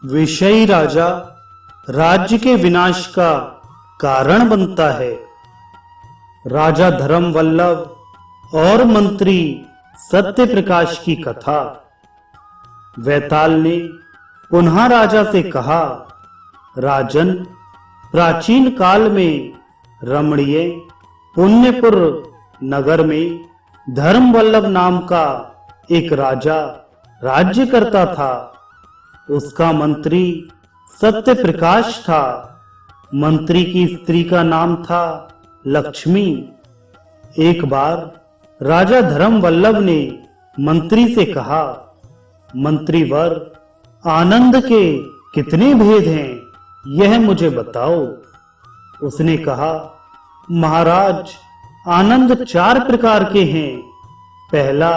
विषयी राजा राज्य के विनाश का कारण बनता है। राजा धर्मवल्लभ और मंत्री सत्य प्रकाश की कथा। वैताल ने पुनः राजा से कहा, राजन, प्राचीन काल में रमणीय पुण्यपुर नगर में धर्मवल्लभ नाम का एक राजा राज्य करता था। उसका मंत्री सत्य प्रकाश था। मंत्री की स्त्री का नाम था लक्ष्मी। एक बार राजा धर्मवल्लभ ने मंत्री से कहा, मंत्रीवर, आनंद के कितने भेद हैं, यह मुझे बताओ। उसने कहा, महाराज, आनंद 4 प्रकार के हैं। पहला,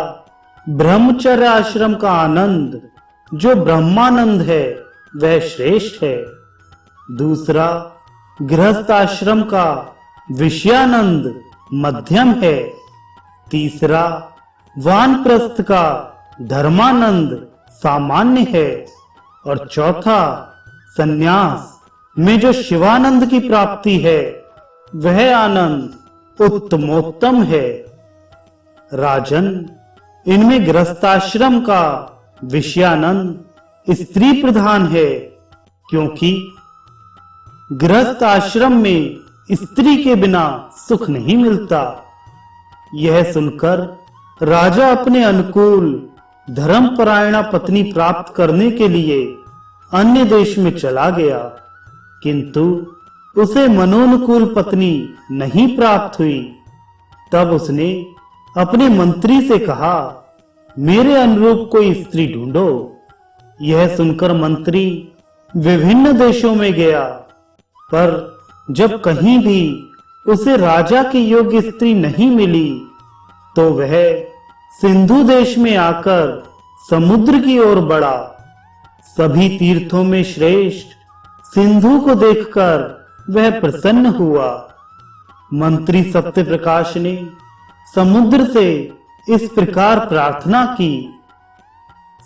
ब्रह्मचर्य आश्रम का आनंद, जो ब्रह्मानंद है, वह श्रेष्ठ है। दूसरा, गृहस्थ आश्रम का विषयानंद मध्यम है। तीसरा, वानप्रस्थ का धर्मानंद सामान्य है। और चौथा, संन्यास में जो शिवानंद की प्राप्ति है, वह आनंद उत्तमोत्तम है। राजन, इनमें गृहस्थाश्रम का विषयानंद स्त्री प्रधान है, क्योंकि गृहस्थ आश्रम में स्त्री के बिना सुख नहीं मिलता। यह सुनकर राजा अपने अनुकूल धर्मपरायणा पत्नी प्राप्त करने के लिए अन्य देश में चला गया, किंतु उसे मनोनुकूल पत्नी नहीं प्राप्त हुई। तब उसने अपने मंत्री से कहा, मेरे अनुरूप कोई स्त्री ढूंढो। यह सुनकर मंत्री विभिन्न देशों में गया, पर जब कहीं भी उसे राजा की योग्य स्त्री नहीं मिली, तो वह सिंधु देश में आकर समुद्र की ओर बढ़ा। सभी तीर्थों में श्रेष्ठ सिंधु को देखकर वह प्रसन्न हुआ। मंत्री सत्य प्रकाश ने समुद्र से इस प्रकार प्रार्थना की,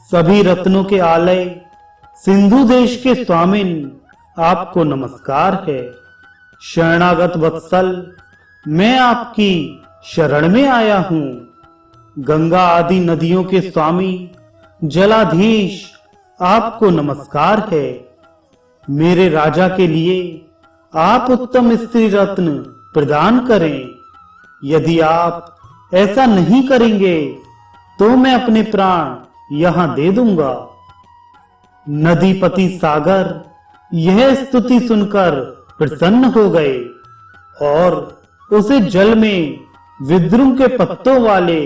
सभी रत्नों के आलय सिंधु देश के स्वामिन, आपको नमस्कार है। शरणागत वत्सल, मैं आपकी शरण में आया हूं। गंगा आदि नदियों के स्वामी जलाधीश, आपको नमस्कार है। मेरे राजा के लिए आप उत्तम स्त्री रत्न प्रदान करें। यदि आप ऐसा नहीं करेंगे तो मैं अपने प्राण यहां दे दूंगा। नदीपति सागर यह स्तुति सुनकर प्रसन्न हो गए और उसे जल में विद्रुम के पत्तों वाले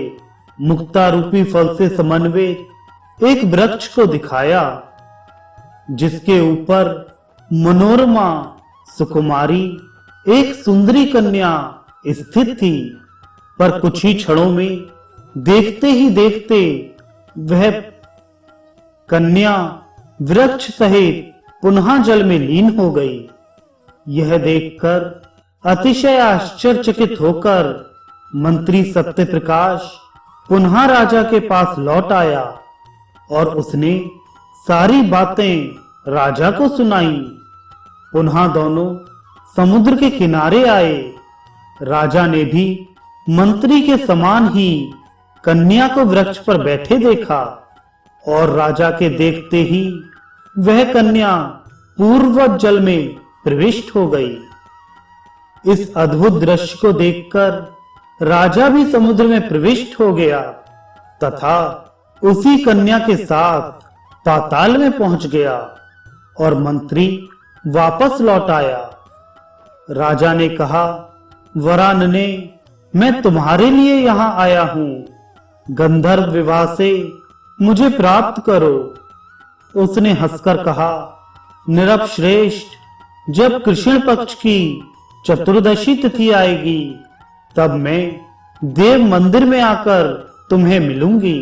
मुक्तारूपी फल से समन्वित एक वृक्ष को दिखाया, जिसके ऊपर मनोरमा सुकुमारी एक सुंदरी कन्या स्थित थी। पर कुछ ही क्षणों में देखते ही देखते वह कन्या वृक्ष सहित पुनः जल में लीन हो गई। यह देखकर अतिशय आश्चर्यचकित होकर मंत्री सत्य प्रकाश पुनः राजा के पास लौट आया और उसने सारी बातें राजा को सुनाई। पुनः दोनों समुद्र के किनारे आए। राजा ने भी मंत्री के समान ही कन्या को वृक्ष पर बैठे देखा और राजा के देखते ही वह कन्या पूर्ववत जल में प्रविष्ट हो गई। इस अद्भुत दृश्य को देखकर राजा भी समुद्र में प्रविष्ट हो गया तथा उसी कन्या के साथ पाताल में पहुंच गया और मंत्री वापस लौट आया। राजा ने कहा, वरानने, मैं तुम्हारे लिए यहां आया हूं। गंधर्व विवाह से मुझे प्राप्त करो। उसने हंसकर कहा, निरपश्रेष्ठ, जब कृष्ण पक्ष की चतुर्दशी तिथि आएगी, तब मैं देव मंदिर में आकर तुम्हें मिलूंगी।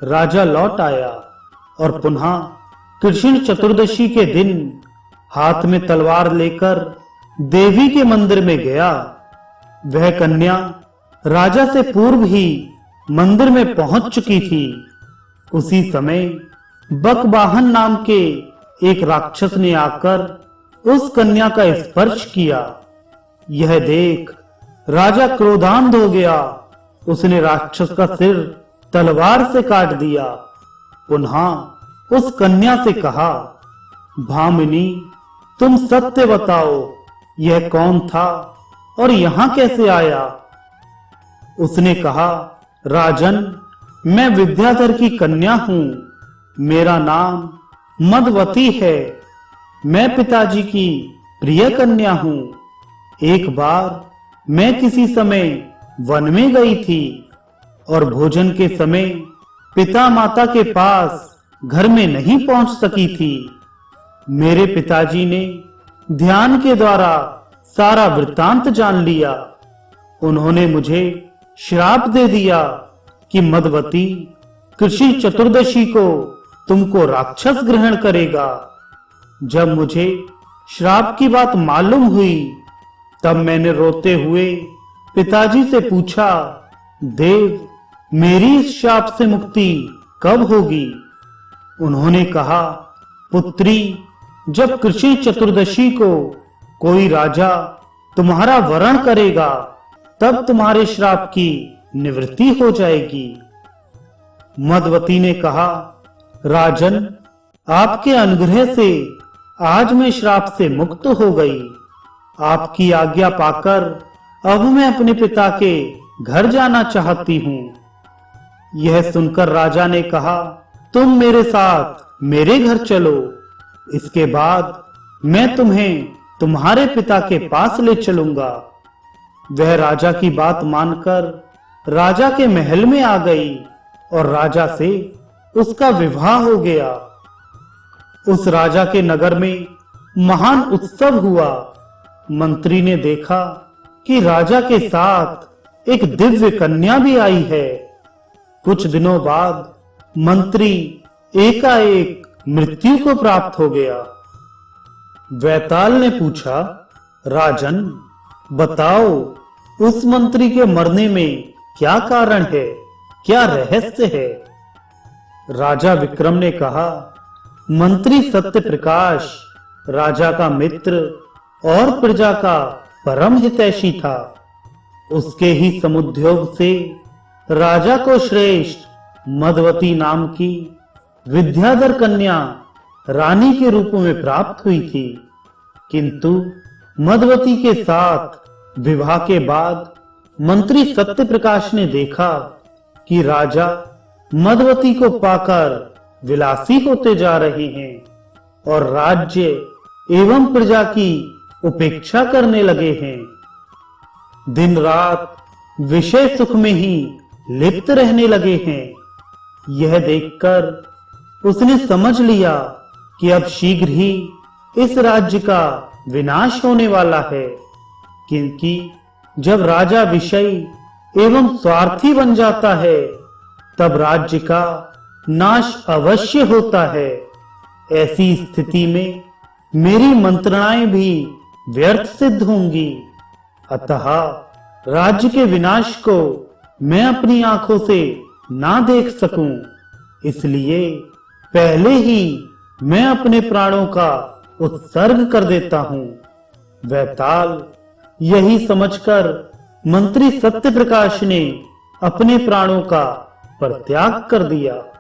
राजा लौट आया और पुनः कृष्ण चतुर्दशी के दिन हाथ में तलवार लेकर देवी के मंदिर में गया। वह कन्या राजा से पूर्व ही मंदिर में पहुंच चुकी थी। उसी समय बकवाहन नाम के एक राक्षस ने आकर उस कन्या का स्पर्श किया। यह देख राजा क्रोधांध हो गया। उसने राक्षस का सिर तलवार से काट दिया। पुनः उस कन्या से कहा, भामिनी, तुम सत्य बताओ, यह कौन था और यहां कैसे आया? उसने कहा, राजन, मैं विद्याधर की कन्या हूं। मेरा नाम मदवती है। मैं पिताजी की प्रिय कन्या हूं। एक बार मैं किसी समय वन में गई थी और भोजन के समय पिता माता के पास घर में नहीं पहुंच सकी थी। मेरे पिताजी ने ध्यान के द्वारा सारा वृत्तांत जान लिया। उन्होंने मुझे श्राप दे दिया कि मदवती कृषि चतुर्दशी को तुमको राक्षस ग्रहण करेगा। जब मुझे श्राप की बात मालूम हुई तब मैंने रोते हुए पिताजी से पूछा, देव, मेरी इस शाप से मुक्ति कब होगी? उन्होंने कहा, पुत्री, जब कृषि चतुर्दशी को कोई राजा तुम्हारा वरण करेगा तब तुम्हारे श्राप की निवृत्ति हो जाएगी। मदवती ने कहा, राजन, आपके अनुग्रह से आज मैं श्राप से मुक्त हो गई। आपकी आज्ञा पाकर अब मैं अपने पिता के घर जाना चाहती हूं। यह सुनकर राजा ने कहा, तुम मेरे साथ मेरे घर चलो। इसके बाद मैं तुम्हें तुम्हारे पिता के पास ले चलूंगा। वह राजा की बात मानकर राजा के महल में आ गई और राजा से उसका विवाह हो गया। उस राजा के नगर में महान उत्सव हुआ। मंत्री ने देखा कि राजा के साथ एक दिव्य कन्या भी आई है। कुछ दिनों बाद मंत्री एकाएक मृत्यु को प्राप्त हो गया। वैताल ने पूछा, राजन, बताओ, उस मंत्री के मरने में क्या कारण है, क्या रहस्य है? राजा विक्रम ने कहा, मंत्री सत्य प्रकाश राजा का मित्र और प्रजा का परम हितैषी था। उसके ही समुद्योग से राजा को श्रेष्ठ मदवती नाम की विद्याधर कन्या रानी के रूप में प्राप्त हुई थी। किंतु मदवती के साथ विवाह के बाद मंत्री सत्य प्रकाश ने देखा कि राजा मदवती को पाकर विलासी होते जा रहे हैं और राज्य एवं प्रजा की उपेक्षा करने लगे हैं। दिन रात विषय सुख में ही लिप्त रहने लगे हैं। यह देखकर उसने समझ लिया कि अब शीघ्र ही इस राज्य का विनाश होने वाला है, क्योंकि जब राजा विषयी एवं स्वार्थी बन जाता है तब राज्य का नाश अवश्य होता है। ऐसी स्थिति में मेरी मंत्रणाएं भी व्यर्थ सिद्ध होंगी। अतः राज्य के विनाश को मैं अपनी आंखों से ना देख सकूं, इसलिए पहले ही मैं अपने प्राणों का उत्सर्ग कर देता हूं। वैताल यही समझकर मंत्री सत्य प्रकाश ने अपने प्राणों का परित्याग कर दिया।